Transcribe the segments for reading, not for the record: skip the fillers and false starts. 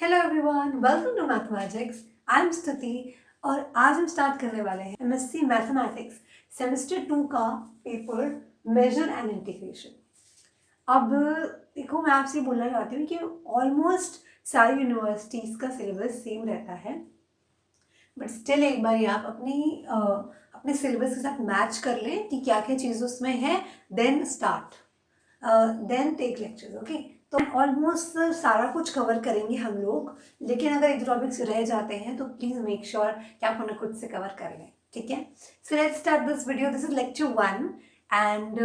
Hello everyone, welcome to mathematics. I am Stuti और आज हम स्टार्ट करने वाले हैं एमएससी मैथमेटिक्स सेमेस्टर 2 का पेपर मेजर एंड इंटीग्रेशन। अब देखो, मैं आपसे बोलना चाहती हूँ कि ऑलमोस्ट सारी यूनिवर्सिटीज़ का सिलेबस सेम रहता है, बट स्टिल एक बार आप अपने सिलेबस के साथ मैच कर लें कि क्या क्या चीज़ उसमें है, then start, then take lectures. Okay, तो ऑलमोस्ट सारा कुछ कवर करेंगे हम लोग, लेकिन अगर एक टॉपिक्स रह जाते हैं तो प्लीज़ मेक श्योर कि आप उन्हें खुद से कवर कर लें, ठीक है। So let's start this video. This is lecture 1 and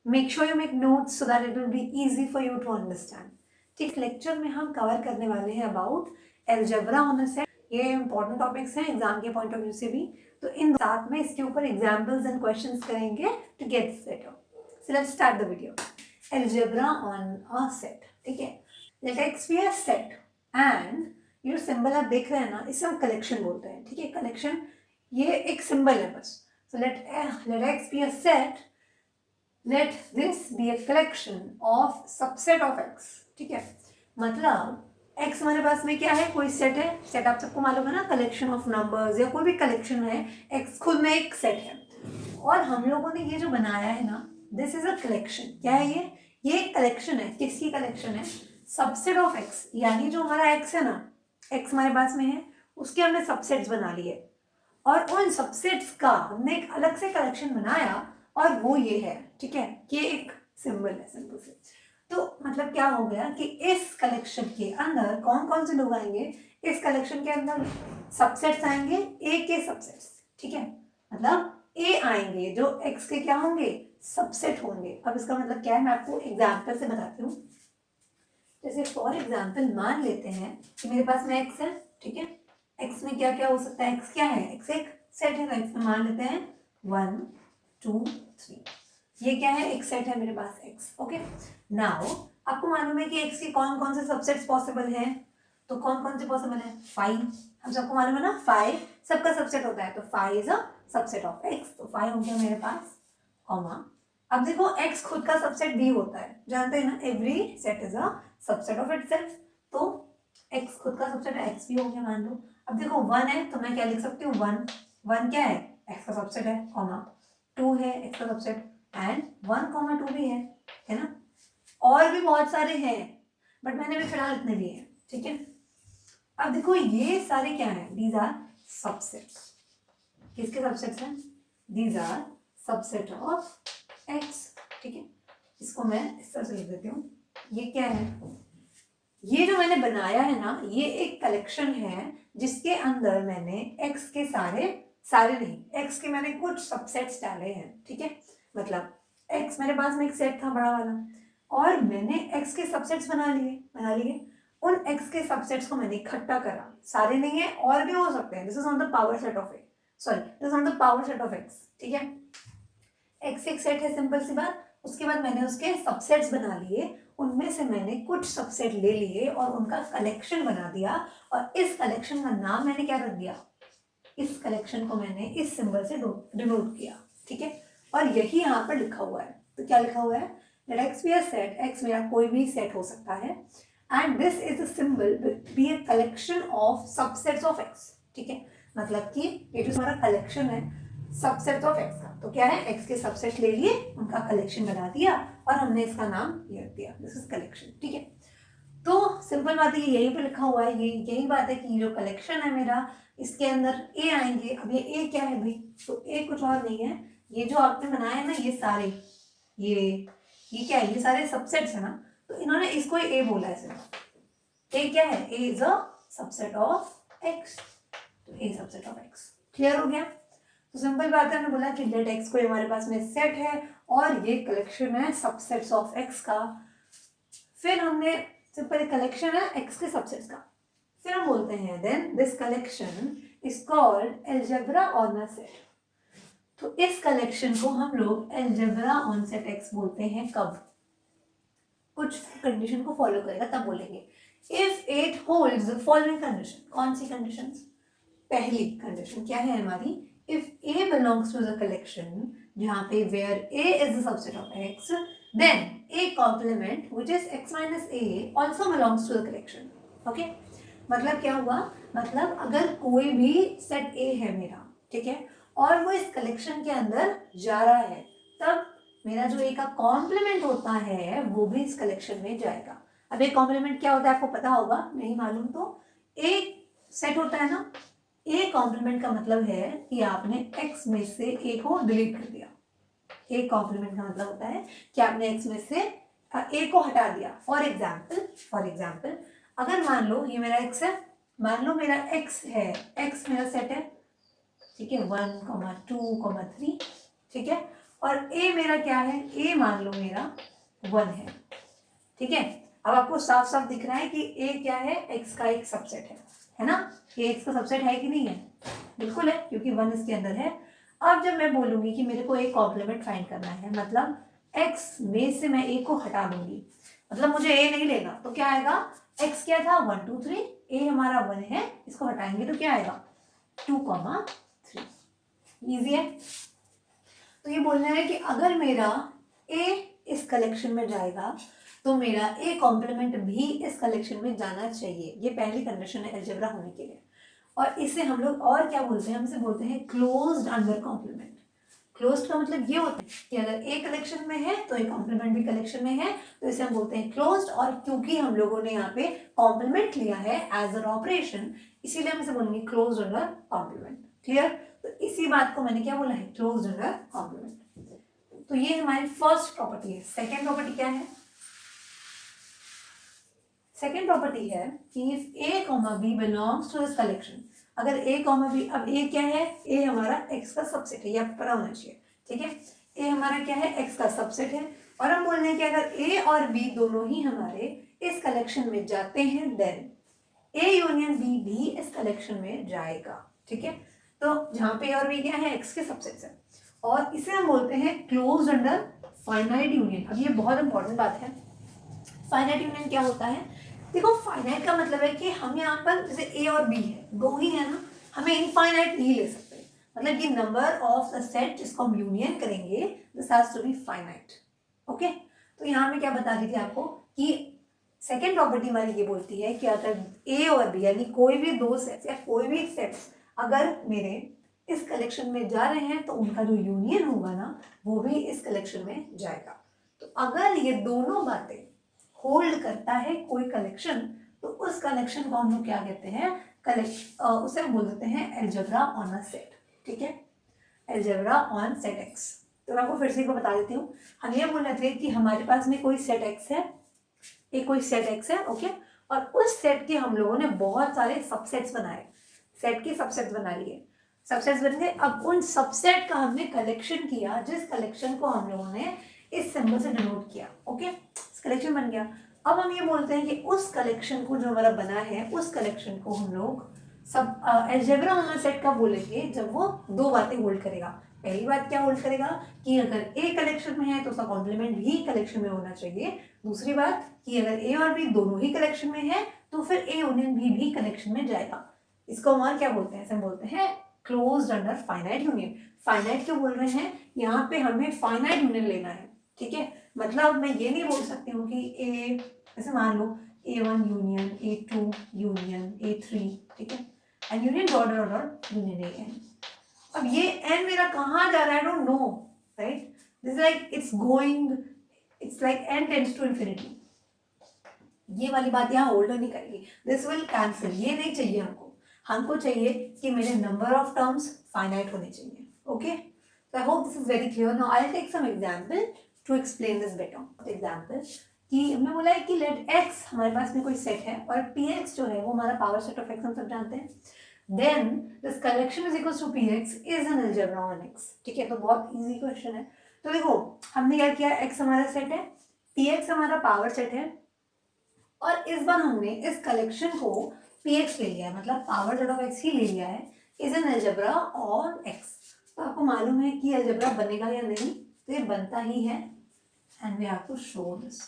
make sure you make notes so that it will be easy for you to understand. ठीक, लेक्चर में हम कवर करने वाले हैं about algebra on a set. ये important topics हैं exam के point of view से भी, तो इन साथ में इसके ऊपर एग्जाम्पल्स एंड क्वेश्चंस करेंगे to get better. So let's start the video. Algebra on a set, ठीक है। Let X be a set and ये जो सिंबल आप देख रहे हैं ना, इसे हम कलेक्शन बोलते हैं, ठीक है। कलेक्शन ये एक सिंबल है बस। So let X be a set, let this be a collection of subset of X, ठीक है। मतलब X हमारे पास में क्या है, कोई सेट है। सेट आप सबको मालूम है ना, कलेक्शन ऑफ नंबर्स या कोई भी कलेक्शन है। X खुद में एक सेट है और हम लोगों ने ये जो बनाया है ना, दिस इज अ कलेक्शन। क्या है ये एक कलेक्शन है। किसकी कलेक्शन है? सबसेट ऑफ एक्स, यानी जो हमारा एक्स है ना, एक्स हमारे पास में है, उसके हमने सबसेट्स बना लिए और उन सबसेट्स का हमने एक अलग से कलेक्शन बनाया और वो ये है, ठीक है। ये एक सिंबल है, सिंपल से। तो मतलब क्या हो गया कि इस कलेक्शन के अंदर कौन कौन से लोग आएंगे? इस कलेक्शन के अंदर सबसेट्स आएंगे, ए के सबसेट्स, ठीक है। मतलब ए आएंगे जो एक्स के क्या होंगे, सबसेट होंगे। अब इसका मतलब क्या है, मैं आपको एग्जाम्पल से बताती हूँ। जैसे फॉर एग्जाम्पल मान लेते हैं कि मेरे पास में एक्स है, ठीक है। एक्स में क्या क्या हो सकता है? एक्स क्या है? एक्स एक सेट है, तो एक्स में मान लेते हैं 1 2 3। ये क्या है? एक सेट है मेरे पास एक्स। ओके, नाउ आपको मालूम है कि एक्स के कौन कौन से सबसेट्स पॉसिबल हैं? तो कौन कौन से पॉसिबल है? 5, हम सबको मालूम है ना, 5 सबका सबसेट होता है, तो 5 is a subset of X. तो 5 हो गया मेरे पास, कॉमा। अब देखो x खुद का सबसेट भी होता है, जानते हैं ना, every set is a subset of itself. तो x खुद का सबसेट है, x भी हो गया मान लो। अब देखो 1 है तो मैं क्या लिख सकती हूँ, 1 1 क्या है? x का सबसेट है, कॉमा 2 है x का सबसेट एंड 1 कॉमा 2 भी है ना। और भी बहुत सारे हैं बट मैंने भी फिलहाल इतने लिए हैं, ठीक है। अब देखो ये सारे क्या है? These are subsets. किसके सबसेट्स हैं? These are subset of X, ठीक है। इसको मैं इस तरह से लिख देती हूँ। ये क्या है? ये जो मैंने बनाया है ना, ये एक कलेक्शन है जिसके अंदर मैंने एक्स के सारे नहीं, एक्स के मैंने कुछ सबसेट्स डाले हैं, ठीक है। मतलब एक्स मेरे पास में एक सेट था बड़ा वाला और मैंने एक्स के सबसेट्स बना लिए। उन एक्स के सबसेट्स को मैंने इकट्ठा करा, सारे नहीं है और भी हो सकते हैं। This is on the power set of x, sorry this is on the power set of X, ठीक है। एक्स एक सेट है, सिंपल सी बात। उसके बाद मैंने उसके सबसेट्स बना लिए, उनमें से मैंने कुछ सबसेट ले लिए और उनका कलेक्शन बना दिया और इस कलेक्शन का नाम मैंने क्या रख दिया? इस कलेक्शन को मैंने इस सिंबल से डिनोट किया, ठीक है। और यही यहाँ पर लिखा हुआ है। तो क्या लिखा हुआ है? Let X be a set, X मेरा कोई भी सेट हो सकता है and this is a symbol be a collection of subsets of X, ठीक है। मतलब कि ये जो हमारा कलेक्शन है सबसेट ऑफ एक्स का, तो क्या है? एक्स के सबसेट ले लिए, उनका कलेक्शन बना दिया और हमने इसका नाम ये रख दिया, दिस इज कलेक्शन, ठीक है। तो सिंपल बात है, यहीं पे लिखा हुआ है, यही बात है कि जो कलेक्शन है मेरा, इसके अंदर ए आएंगे। अब ये ए क्या है भाई? तो ए कुछ और नहीं है, ये जो आपने बनाया है ना, ये सारे ये क्या है? ये सारे सबसेट्स है ना, तो इन्होंने इसको ए बोला है सिर्फ। ए क्या है? A is a subset of X, तो A subset of X. Clear हो गया? तो सिंपल बात है, हमने बोला कि लेट एक्स कोई हमारे पास में सेट है और ये कलेक्शन है सबसेट्स ऑफ एक्स का। फिर हमने सिंपल कलेक्शन है एक्स के सबसेट्स का, फिर हम बोलते हैं then this collection is called algebra on a set. तो इस कलेक्शन को हम लोग एलजेब्रा ऑन सेट एक्स बोलते हैं। कब? कुछ कंडीशन को फॉलो करेगा तब बोलेंगे। If it holds the following condition. कौन सी कंडीशंस? पहली कंडीशन क्या है हमारी? if A belongs to the collection, जहाँ पे where A is the subset of X, then A complement which is X minus A also belongs to the collection. Okay, मतलब क्या हुआ, मतलब अगर कोई भी सेट ए है मेरा, ठीक है, और वो इस कलेक्शन के अंदर जा रहा है, तब मेरा जो ए का कॉम्प्लीमेंट होता है वो भी इस कलेक्शन में जाएगा। अब एक कॉम्प्लीमेंट क्या होता है आपको पता होगा, नहीं मालूम तो एक सेट होता है ना, ए कॉम्प्लीमेंट का मतलब है कि आपने एक्स में से ए को डिलीट कर दिया। ए कॉम्प्लीमेंट का मतलब होता है कि आपने एक्स में से ए को हटा दिया। फॉर एग्जाम्पल अगर मान लो ये मेरा एक्स है, मान लो मेरा एक्स है, एक्स मेरा सेट है, ठीक है, 1, 2, 3, ठीक है, और ए मेरा क्या है, ए मान लो मेरा 1 है, ठीक है। अब आपको साफ साफ दिख रहा है कि ए क्या है, एक्स का एक सबसेट है ना, ये एक्स का सबसेट है कि नहीं है, बिल्कुल है, क्योंकि 1 इसके अंदर है। अब जब मैं बोलूंगी कि मेरे को एक कॉम्प्लीमेंट फाइंड करना है, मतलब एक्स में से मैं ए को हटा दूंगी, मतलब मुझे ए नहीं लेना, तो क्या आएगा, एक्स क्या था 1, 2, 3, ए हमारा 1 है, इसको हटाएंगे तो क्या आएगा 2, 3। इजी है। तो ये बोलना है कि अगर मेरा ए इस कलेक्शन में जाएगा तो मेरा ए कॉम्प्लीमेंट भी इस कलेक्शन में जाना चाहिए। ये पहली कंडीशन है अलजेब्रा होने के लिए। और इसे हम लोग और क्या बोलते हैं, हम इसे बोलते हैं क्लोज्ड अंडर कॉम्प्लीमेंट। क्लोज्ड का मतलब ये होता है कि अगर ए कलेक्शन में है तो ए कॉम्प्लीमेंट भी कलेक्शन में है, तो इसे हम बोलते हैं क्लोज्ड। और क्योंकि हम लोगों ने यहाँ पे कॉम्प्लीमेंट लिया है एज एन ऑपरेशन, इसीलिए हम इसे बोलेंगे क्लोज्ड अंडर कॉम्प्लीमेंट। क्लियर। तो इसी बात को मैंने क्या बोला है, क्लोज्ड अंडर कॉम्प्लीमेंट। तो ये हमारी फर्स्ट प्रॉपर्टी है। सेकेंड प्रॉपर्टी क्या है, सेकेंड प्रॉपर्टी है कि if A comma B belongs to this collection, अगर ए कॉमा बी, अब ए क्या है, ए हमारा एक्स का सबसेट है, ये आपको पता होना चाहिए, ठीक है, ए हमारा क्या है, एक्स का सबसेट है। और हम बोल रहे हैं कि अगर ए और बी दोनों ही हमारे इस कलेक्शन में जाते हैं, देन ए यूनियन बी भी इस कलेक्शन में जाएगा, ठीक है। तो जहां पे ए और बी क्या है, एक्स के सबसेट्स है, और इसे हम बोलते हैं क्लोज्ड अंडर फाइनाइट यूनियन। अब ये बहुत इंपॉर्टेंट बात है, फाइनाइट यूनियन क्या होता है, देखो फाइनाइट का मतलब है कि हम यहाँ पर जैसे ए और बी है, दो ही है ना, हमें इनफाइनाइट नहीं ले सकते, मतलब कि नंबर ऑफ द सेट जिसको हम यूनियन करेंगे this has to be finite. Okay, तो यहाँ मैं क्या बता रही थी आपको कि सेकेंड प्रॉपर्टी हमारी ये बोलती है कि अगर ए और बी यानी कोई भी दो सेट्स या कोई भी सेट्स अगर मेरे इस कलेक्शन में जा रहे हैं तो उनका जो यूनियन होगा ना वो भी इस कलेक्शन में जाएगा। तो अगर ये दोनों बातें होल्ड करता है कोई कलेक्शन, तो उस कलेक्शन को हम लोग क्या कहते हैं, उसे हम बोल देते हैं अलजेब्रा ऑन अ सेट, ठीक है, अलजेब्रा ऑन सेट एक्स। तो मैं आपको फिर से बता देती हूँ, हम ये बोल रहे थे कि हमारे पास में कोई सेट एक्स है, एक कोई सेट एक्स है, ओके, और उस सेट के हम लोगों ने बहुत सारे सबसेट्स बनाए, सेट के सबसेट्स बना लिए, सबसेट्स बन गए। अब उन सबसेट का हमने कलेक्शन किया, जिस कलेक्शन को हम लोगों ने इस सिंबल से डिनोट किया, ओके, कलेक्शन बन गया। अब हम ये बोलते हैं कि उस कलेक्शन को जो हमारा बना है, उस कलेक्शन को हम लोग सब अलजेब्रा ऑन अ सेट कब बोलेंगे, जब वो दो बातें होल्ड करेगा। पहली बात क्या होल्ड करेगा कि अगर ए कलेक्शन में है तो उसका कॉम्प्लीमेंट भी कलेक्शन में होना चाहिए। दूसरी बात कि अगर ए और बी दोनों ही कलेक्शन में है तो फिर ए यूनियन बी भी कलेक्शन में जाएगा। इसको हम और क्या बोलते हैं, हम बोलते हैं closed under finite union. Finite क्यों बोल रहे हैं, यहाँ पे हमें फाइनाइट यूनियन लेना है, ठीक है, मतलब मैं ये नहीं बोल सकती हूँ कि ए, जैसे मान लो A1 union A2 union A3, ठीक है, and union dot dot dot union AN। अब ये n मेरा कहाँ जा रहा है, I don't know, right, this like it's going, it's like n tends to infinity. ये वाली बात यहाँ होल्ड नहीं करेगी, दिस विल कैंसिल, ये नहीं चाहिए हमको। हमको चाहिए कि मेरे नंबर ऑफ टर्म्स फाइनाइट होने चाहिए, okay. So I hope this is very clear. Now I'll take some example to explain this better. Example कि हमने बोला है कि let x हमारे पास में कोई सेट है और px जो है वो हमारा पावर सेट ऑफ x हम सब जानते हैं, then this collection is equals to px is an algebra on x, ठीक है। तो बहुत easy क्वेश्चन है। तो देखो हमने क्या किया, x हमारा सेट है, px हमारा पावर सेट है, और इस बार हमने इस कलेक्शन को px ले लिया है, मतलब पावर सेट ऑफ x ही ले लिया है, is an algebra on x। तो आपको मालूम है कि अलजेब्रा बनेगा या नहीं, तो ये बनता ही है, and we have to show this,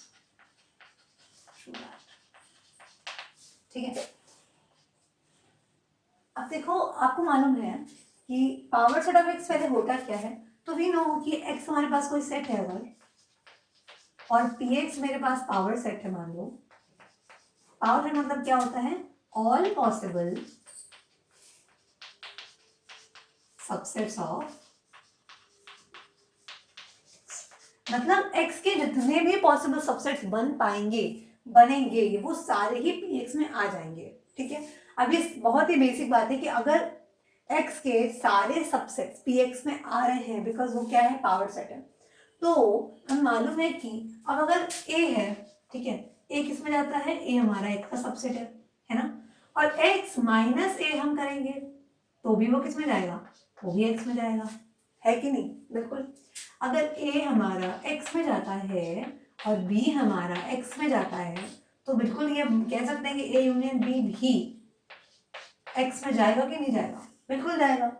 ठीक है। अब देखो आपको मालूम है कि पावर सेट ऑफ x पहले होता क्या है, तो वी नो कि x हमारे पास कोई सेट है अगर, और px मेरे पास पावर सेट है मान लो, पावर सेट मतलब क्या होता है, ऑल पॉसिबल सबसेट्स ऑफ, मतलब x के जितने भी पॉसिबल सबसेट्स बनेंगे वो सारे ही px में आ जाएंगे। ठीक है, अब ये बहुत ही बेसिक बात है कि अगर x के सारे सबसेट्स px में आ रहे हैं, बिकॉज वो क्या है, पावर सेट है, तो हम मालूम है कि अब अगर a है, ठीक है, a किस में जाता है, a हमारा x का सबसेट है ना, और x माइनस a हम करेंगे तो भी वो किस में जाएगा, वो भी x में जाएगा, है कि नहीं, बिल्कुल। अगर a हमारा x में जाता है और b हमारा x में जाता है, तो बिल्कुल ये कह सकते हैं कि a यूनियन b भी x में जाएगा कि नहीं जाएगा, बिल्कुल जाएगा।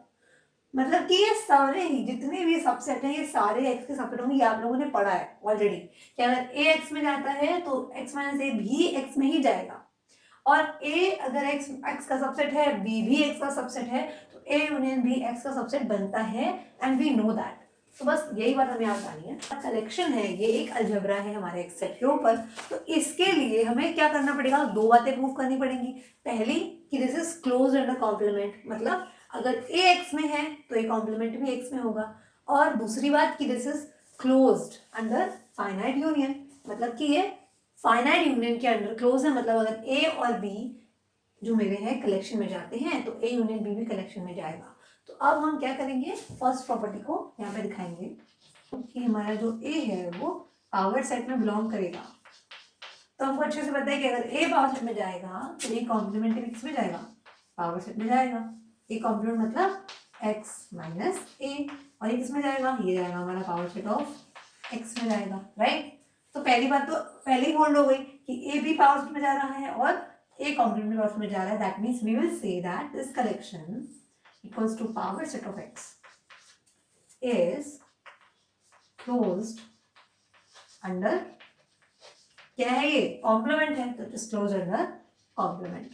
मतलब कि ये सारे ही जितने भी सबसेट हैं ये सारे x के सबसेट होंगे, ये आप लोगों ने पढ़ा है ऑलरेडी कि अगर a x में जाता है तो x माइनस a भी x में ही जाएगा, और a अगर x का सबसेट है, b भी x का सबसेट है, तो a यूनियन b x का सबसेट बनता है, एंड वी नो दैट। तो बस यही बात हमें याद आनी है। कलेक्शन है, ये एक अलजेब्रा है हमारे एक सेट के ऊपर, तो इसके लिए हमें क्या करना पड़ेगा, दो बातें प्रूव करनी पड़ेंगी। पहली कि this is closed under complement, मतलब अगर a x में है तो a कॉम्प्लीमेंट भी x में होगा, और दूसरी बात कि this is closed under finite union, मतलब कि ये फाइनाइट यूनियन के अंडर क्लोज है, मतलब अगर a और b जो मेरे हैं कलेक्शन में जाते हैं तो a यूनियन b भी कलेक्शन में जाएगा। तो अब हम क्या करेंगे, फर्स्ट प्रॉपर्टी को यहाँ पे दिखाएंगे कि हमारा जो a है वो पावर सेट में बिलोंग करेगा। तो हमको अच्छे से पता है कि अगर a पावर सेट में जाएगा तो a कॉम्प्लीमेंट किस में जाएगा, पावर सेट में जाएगा। a कॉम्प्लीमेंट मतलब x माइनस a, और ये किस में जाएगा, ये जाएगा हमारा पावर सेट ऑफ x में जाएगा, राइट। तो पहली बात तो पहले ही होल्ड हो गई कि a भी पावर सेट में जा रहा है और a कॉम्प्लीमेंट पावर सेट में जा रहा है, that means we will say that this collection equals to power set of x is closed under, क्या है ये, कॉम्प्लीमेंट है, तो it is closed under complement.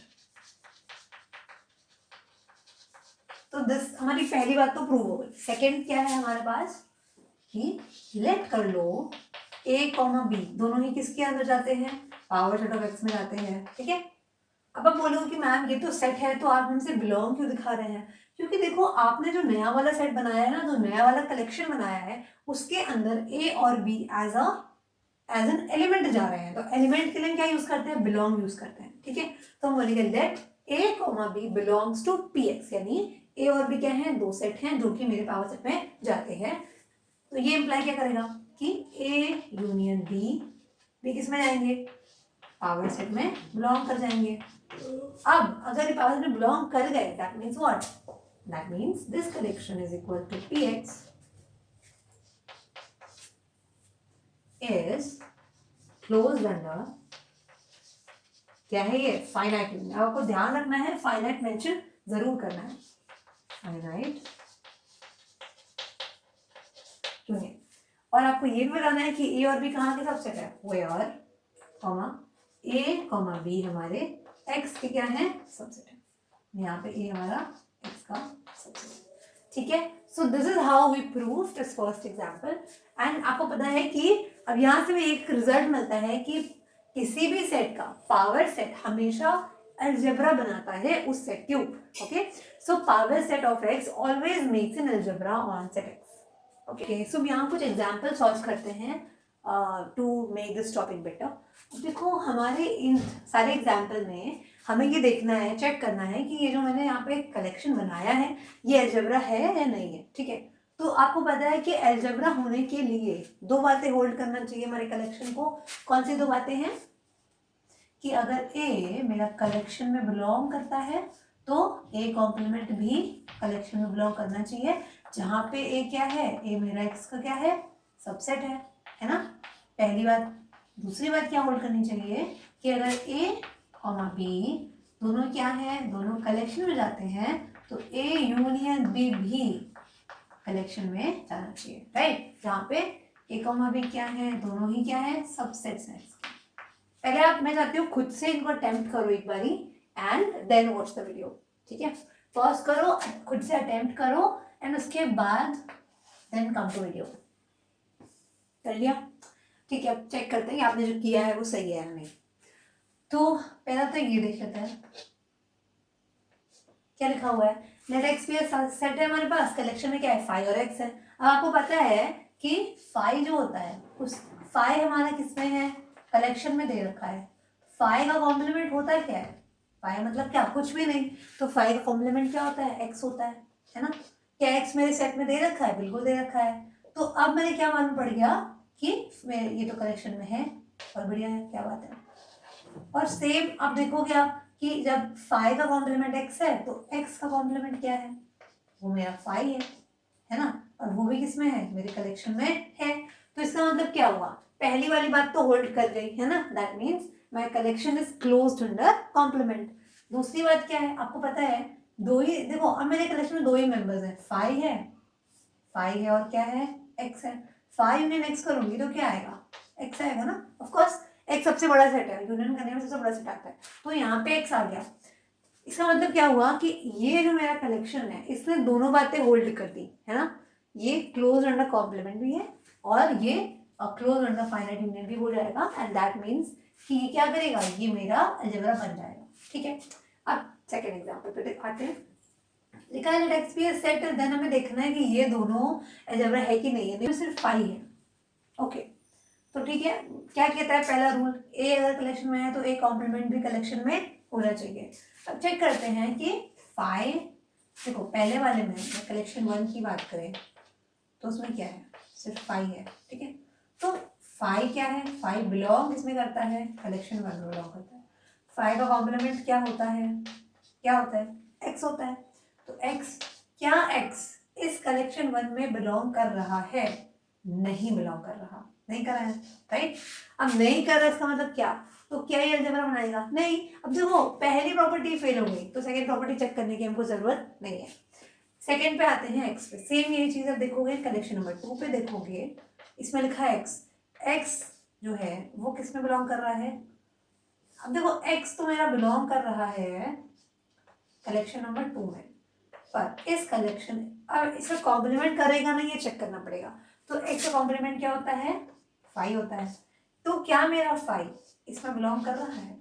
तो दिस हमारी पहली बात तो प्रूव हो गई। सेकेंड क्या है हमारे पास कि लेट कर लो a कॉमा b दोनों ही किसके अंदर जाते हैं, पावर सेट ऑफ x में जाते हैं, ठीक है। अब आप बोलोगे कि मैम ये तो सेट है तो आप हमसे बिलोंग क्यों दिखा रहे हैं, क्योंकि देखो आपने जो नया वाला सेट बनाया है ना, जो नया वाला कलेक्शन बनाया है, उसके अंदर a और b एज एन एलिमेंट जा रहे हैं, तो एलिमेंट के लिए क्या यूज करते हैं, बिलोंग यूज करते हैं, ठीक है। तो हम बोलेंगे let a comma b belongs to px, यानी a और b क्या है, दो सेट हैं जो कि मेरे पावर सेट में जाते हैं। तो ये इंप्लाई क्या करेगा कि a यूनियन b किस में जाएंगे, पावर सेट में बिलोंग कर जाएंगे। अब अगर ये पावर सेट में बिलोंग कर गए, that means what, that means this collection is equal to px is closed under, क्या है ये, फाइनाइट यूनियन। आपको ध्यान रखना है, फाइनाइट मेंशन जरूर करना है, फाइनाइट यूनियन। और आपको ये भी बताना है कि a और b कहाँ के सबसेट है, where comma a comma b हमारे x के क्या है, सबसेट है। यहाँ पे a हमारा x का सबसेट है, ठीक है। So this is how we prove this first example. And आपको पता है कि अब यहाँ से भी एक रिजल्ट मिलता है कि किसी भी सेट का पावर सेट हमेशा अलजेब्रा बनाता है उस सेट के ऊपर, okay. So power set of x always makes an algebra on set x, okay. So यहाँ कुछ एग्जाम्पल सॉल्व करते हैं to make this topic better. देखो हमारे इन सारे एग्जाम्पल में हमें ये देखना है, चेक करना है कि ये जो मैंने यहाँ पे कलेक्शन बनाया है ये अलजेब्रा है या नहीं है, ठीक है। तो आपको पता है कि अलजेब्रा होने के लिए दो बातें होल्ड करना चाहिए हमारे कलेक्शन को। कौन सी दो बातें हैं, कि अगर a मेरा कलेक्शन में बिलोंग करता है तो a कॉम्प्लीमेंट भी कलेक्शन में बिलोंग करना चाहिए, जहाँ पे a क्या है, a मेरा x का क्या है, सबसेट है ना, पहली बात। दूसरी बात क्या होल्ड करनी चाहिए कि अगर a कॉमा b दोनों क्या है, दोनों कलेक्शन में जाते हैं, तो a यूनियन b भी कलेक्शन में जाना चाहिए, राइट। जहाँ पे a कॉमा b क्या है, दोनों ही क्या है, सबसेट्स हैं। पहले आप, मैं चाहती हूँ खुद से इनको अटेम्प्ट करो एक बारी and then watch the video, ठीक है। पॉज करो, खुद से अटेम्प्ट करो एंड उसके बाद देन कम टू वीडियो। कर लिया, ठीक है। अब चेक करते हैं कि आपने जो किया है वो सही है या नहीं। तो पहला तो ये देख लेते हैं क्या लिखा हुआ है। लेट एक्स बी सेट है हमारे पास, कलेक्शन में क्या है फाइव और एक्स है। अब आपको पता है कि फाइव जो होता है उस फाइव हमारा किसमें है, कलेक्शन में दे रखा है। फाइव का कॉम्प्लीमेंट होता है क्या है, फाइव मतलब क्या, कुछ भी नहीं। तो फाइव का कॉम्प्लीमेंट क्या होता है, एक्स होता है ना। क्या एक्स मेरे सेट में दे रखा है, बिल्कुल दे रखा है। तो अब मैंने क्या मालूम पड़ गया कि ये तो कलेक्शन में है और बढ़िया है, क्या बात है। और सेम अब देखोगे आप कि जब फाइव का कॉम्प्लीमेंट एक्स है तो एक्स का कॉम्प्लीमेंट क्या है, वो मेरा फाइव है ना, और वो भी किसमें है, मेरे कलेक्शन में है। तो इसका मतलब क्या हुआ, पहली वाली बात तो होल्ड कर गई है ना, that means my collection is closed under complement. दूसरी बात क्या है, आपको पता है दो ही, देखो अब मेरे कलेक्शन में दो ही मेंबर्स हैं, फाइव है और क्या है, एक्स है। फाइव यूनियन एक्स करूंगी तो क्या आएगा, एक्स आएगा ना, ऑफ कोर्स एक सबसे बड़ा सेट है, यूनियन करने में सबसे बड़ा सेट आता है, तो यहाँ पे एक्स आ गया। इसका मतलब क्या हुआ कि ये जो मेरा कलेक्शन है इसने दोनों बातें होल्ड कर दी है ना, ये क्लोज अंडर कॉम्प्लीमेंट भी है और ये क्लोज अंडर फाइनाइट यूनियन भी हो जाएगा, एंड दैट मीन्स कि ये क्या करेगा, ये मेरा अलजेब्रा बन जाएगा। ठीक है, अब सेकेंड एग्जाम्पल पे दिखाते हैं। लिखा है let X be a set, then हमें देखना है कि ये दोनों अलजेब्रा है कि नहीं है, नहीं सिर्फ फाइव है। ओके, तो ठीक है, क्या कहता है पहला रूल, ए अगर कलेक्शन में है तो ए कॉम्प्लीमेंट भी कलेक्शन में होना चाहिए। अब चेक करते हैं कि फाइव, देखो पहले वाले में कलेक्शन वन की बात करें तो उसमें क्या है, सिर्फ फाइव है। ठीक है, तो फाइव क्या है, फाइव बिलोंग किसमें करता है, कलेक्शन वन में बिलोंग करता है। फाइव का कॉम्प्लीमेंट क्या होता है, क्या होता है, एक्स होता है। तो एक्स, क्या एक्स इस कलेक्शन वन में बिलोंग कर रहा है, नहीं बिलोंग कर रहा, नहीं कर रहा है, राइट। अब नहीं कर रहा इसका मतलब क्या, तो क्या ये अलजेब्रा बनाएगा, नहीं। अब देखो पहली प्रॉपर्टी फेल हो गई तो सेकंड प्रॉपर्टी चेक करने की हमको जरूरत नहीं है। सेकंड पे आते हैं एक्स पे, सेम यही चीज अब देखोगे कलेक्शन नंबर टू पे देखोगे, इसमें लिखा है एक्स, एक्स जो है वो किस में बिलोंग कर रहा है। अब देखो एक्स तो मेरा बिलोंग कर रहा है कलेक्शन नंबर टू में, पर इस कलेक्शन, अब इसमें कॉम्प्लीमेंट करेगा नहीं ये चेक करना पड़ेगा। तो एक्स का कॉम्प्लीमेंट क्या होता है, फाइव होता है। तो क्या मेरा फाइव इसमें बिलोंग कर रहा है,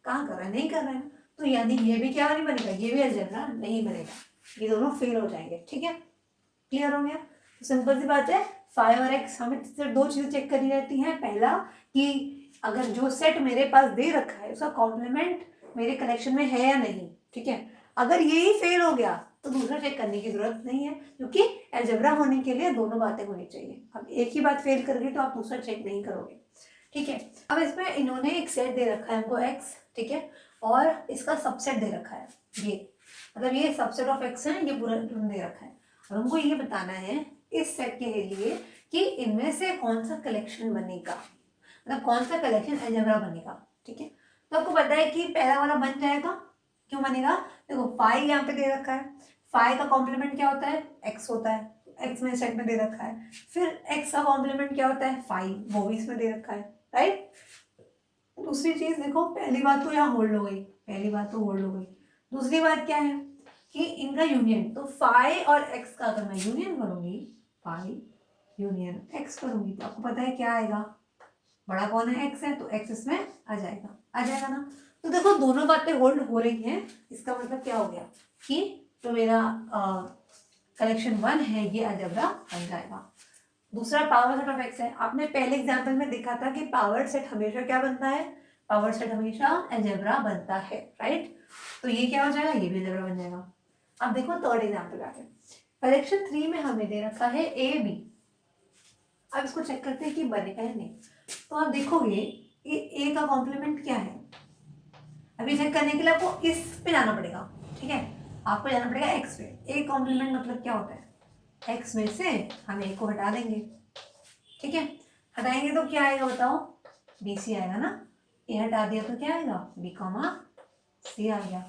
कहाँ कर रहा है, नहीं कर रहा है। तो यानी ये भी क्या नहीं बनेगा, ये भी अलजेब्रा नहीं बनेगा, ये दोनों फेल हो जाएंगे। ठीक है, क्लियर हो गया। तो सिंपल सी बात है, फाइव और एक्स हमें सिर्फ दो चीजें चेक करनी रहती हैं। पहला कि अगर जो सेट मेरे पास दे रखा है उसका कॉम्प्लीमेंट मेरे कलेक्शन में है या नहीं। ठीक है, अगर यही फेल हो गया तो दूसरा चेक करने की जरूरत नहीं है, क्योंकि अलजेब्रा होने के लिए दोनों बातें होनी चाहिए। अब एक ही बात फेल कर गई तो आप दूसरा चेक नहीं करोगे। ठीक है, अब इसमें इन्होंने एक सेट दे रखा है हमको एक्स, ठीक है, और इसका सबसेट दे रखा है, ये मतलब ये सबसेट ऑफ एक्स है, ये पूरा दे रखा है। और हमको ये बताना है इस सेट के लिए कि इनमें से कौन सा कलेक्शन बनेगा, मतलब कौन सा कलेक्शन अलजेब्रा बनेगा। ठीक है, तो आपको पता है कि पहला वाला बन जाएगा, क्यों बनेगा, देखो फाइव यहाँ पे दे रखा है, फाइव का कॉम्प्लीमेंट क्या होता है, एक्स होता है, एक्स में सेट में दे रखा है। फिर एक्स का कॉम्प्लीमेंट क्या होता है, फाइव, वो भी इसमें दे रखा है, राइट। दूसरी चीज देखो, पहली बात तो यहाँ होल्ड हो गई, पहली बात तो होल्ड हो गई। दूसरी बात क्या है कि इनका यूनियन, तो फाइव और एक्स का अगर मैं यूनियन करूंगी, फाइव यूनियन एक्स करूंगी तो आपको पता है क्या आएगा, बड़ा कौन है, एक्स है, तो एक्स इसमें आ जाएगा ना। तो देखो दोनों बातें होल्ड हो रही हैं, इसका मतलब क्या हो गया कि जो मेरा कलेक्शन वन है ये अलजेब्रा बन जाएगा। दूसरा पावर सेट ऑफ एक्स है, आपने पहले एग्जांपल में देखा था कि पावर सेट हमेशा क्या बनता है, पावर सेट हमेशा अलजेब्रा बनता है, राइट। तो ये क्या हो जाएगा, ये भी अलजेब्रा बन जाएगा। अब देखो थर्ड एग्जांपल आते हैं, कलेक्शन थ्री में हमें दे रखा है ए बी। अब इसको चेक करते हैं कि बनेगा या नहीं। तो आप देखोगे ए का कॉम्प्लीमेंट क्या है, अभी चेक करने के लिए आपको इस पे जाना पड़ेगा। ठीक है, आपको जाना पड़ेगा एक्स पे। ए कॉम्प्लीमेंट मतलब क्या होता है, एक्स में से हम ए को हटा देंगे। ठीक है, हटाएंगे तो क्या आएगा बताओ, बी सी आएगा ना। ए हटा दिया तो क्या आएगा, बी कॉमा सी आ गया।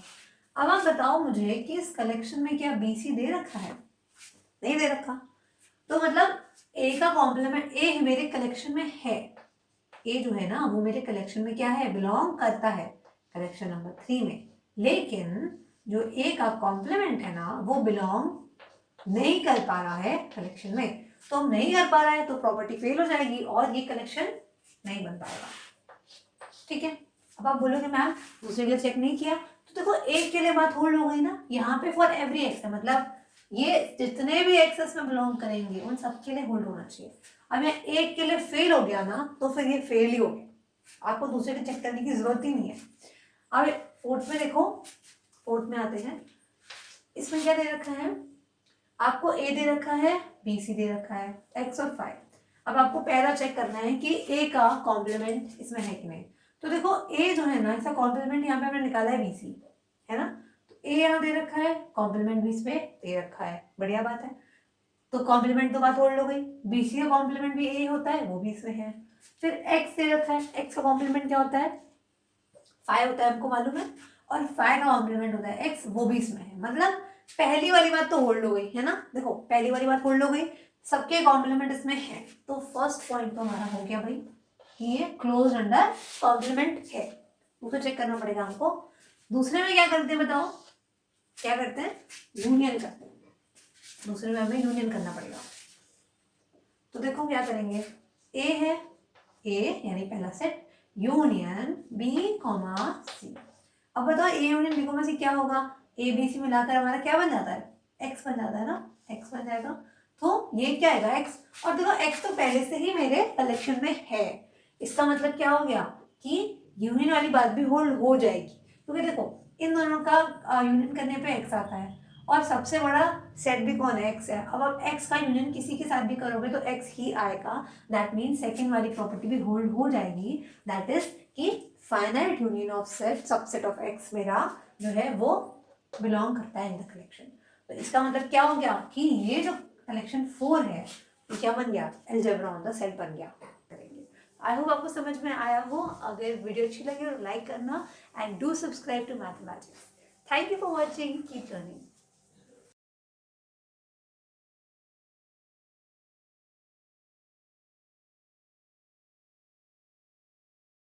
अब आप बताओ मुझे कि इस कलेक्शन में क्या बी सी दे रखा है, नहीं दे रखा। तो मतलब ए का कॉम्प्लीमेंट, ए मेरे कलेक्शन में है, ए जो है ना वो मेरे कलेक्शन में क्या है, बिलोंग करता है कलेक्शन नंबर थ्री में। लेकिन जो ए का कॉम्प्लीमेंट है ना वो बिलोंग नहीं कर पा रहा है कलेक्शन में। तो नहीं कर पा रहा है तो प्रॉपर्टी फेल हो जाएगी और ये कलेक्शन नहीं बन पाएगा। ठीक है, अब आप बोलोगे मैम दूसरे के लिए चेक नहीं किया, तो देखो एक के लिए बात होल्ड हो गई ना, यहाँ पे फॉर एवरी एक्स है, मतलब ये जितने भी एक्सेस में बिलोंग करेंगे उन सबके लिए होल्ड होना चाहिए। अब यहाँ एक के लिए फेल हो गया ना, तो फिर ये फेल ही हो गया, आपको दूसरे के चेक करने की जरूरत ही नहीं है। अब फोर्थ में देखो, फोर्थ में आते हैं, इसमें क्या दे रखा है आपको, ए दे रखा है, बी सी दे रखा है, एक्स और 5। अब आपको पहला चेक करना है कि ए का कॉम्प्लीमेंट इसमें है कि नहीं। तो देखो ए जो है ना, इसका कॉम्प्लीमेंट यहाँ पे हमने निकाला है बी सी, है ना, तो ए यहाँ दे रखा है, कॉम्प्लीमेंट भी इसमें दे रखा है, बढ़िया बात है। तो कॉम्प्लीमेंट तो बात होल्ड हो गई, बी सी का कॉम्प्लीमेंट भी ए होता है, वो भी इसमें है। फिर एक्स दे रखा है, एक्स का कॉम्प्लीमेंट क्या होता है, 5 होता है, हमको मालूम है, और 5 का कॉम्प्लीमेंट होता है एक्स, वो भी इसमें है। मतलब पहली वाली बात तो होल्ड हो गई है ना, देखो पहली वाली बात होल्ड हो गई, सबके कॉम्प्लीमेंट इसमें है। तो फर्स्ट पॉइंट तो हमारा हो गया भाई कि ये क्लोज अंडर कॉम्प्लीमेंट है, वो तो चेक करना पड़ेगा हमको। दूसरे में क्या करते हैं बताओ, क्या करते हैं, यूनियन करते हैं। दूसरे में हमें यूनियन करना पड़ेगा। तो देखो क्या करेंगे, ए है, ए यानी पहला सेट, यूनियन बी कॉमा सी। अब बताओ ए यूनियन बी कॉमा सी क्या होगा, ए बी सी मिलाकर हमारा क्या बन जाता है, एक्स बन जाता है ना, एक्स बन जाएगा। तो ये क्या आएगा एक्स, और देखो एक्स तो पहले से ही मेरे कलेक्शन में है, इसका मतलब क्या हो गया कि यूनियन वाली बात भी होल्ड हो जाएगी, क्योंकि देखो इन दोनों का यूनियन करने पे एक्स आता है, और सबसे बड़ा सेट भी कौन है, एक्स है। अब आप एक्स का यूनियन किसी के साथ भी करोगे तो एक्स ही आएगा, दैट मीन सेकेंड वाली प्रॉपर्टी भी होल्ड हो जाएगी, दैट इज कि finite union of set subset of x मेरा जो है वो बिलोंग करता है इन द कलेक्शन। तो इसका मतलब क्या हो गया कि ये जो कलेक्शन 4 है ये क्या बन गया, अलजेब्रा ऑन द सेट बन गया। आई होप आपको समझ में आया हो, अगर वीडियो अच्छी लगी तो लाइक करना and do subscribe to mathematics. Thank you for watching, keep learning.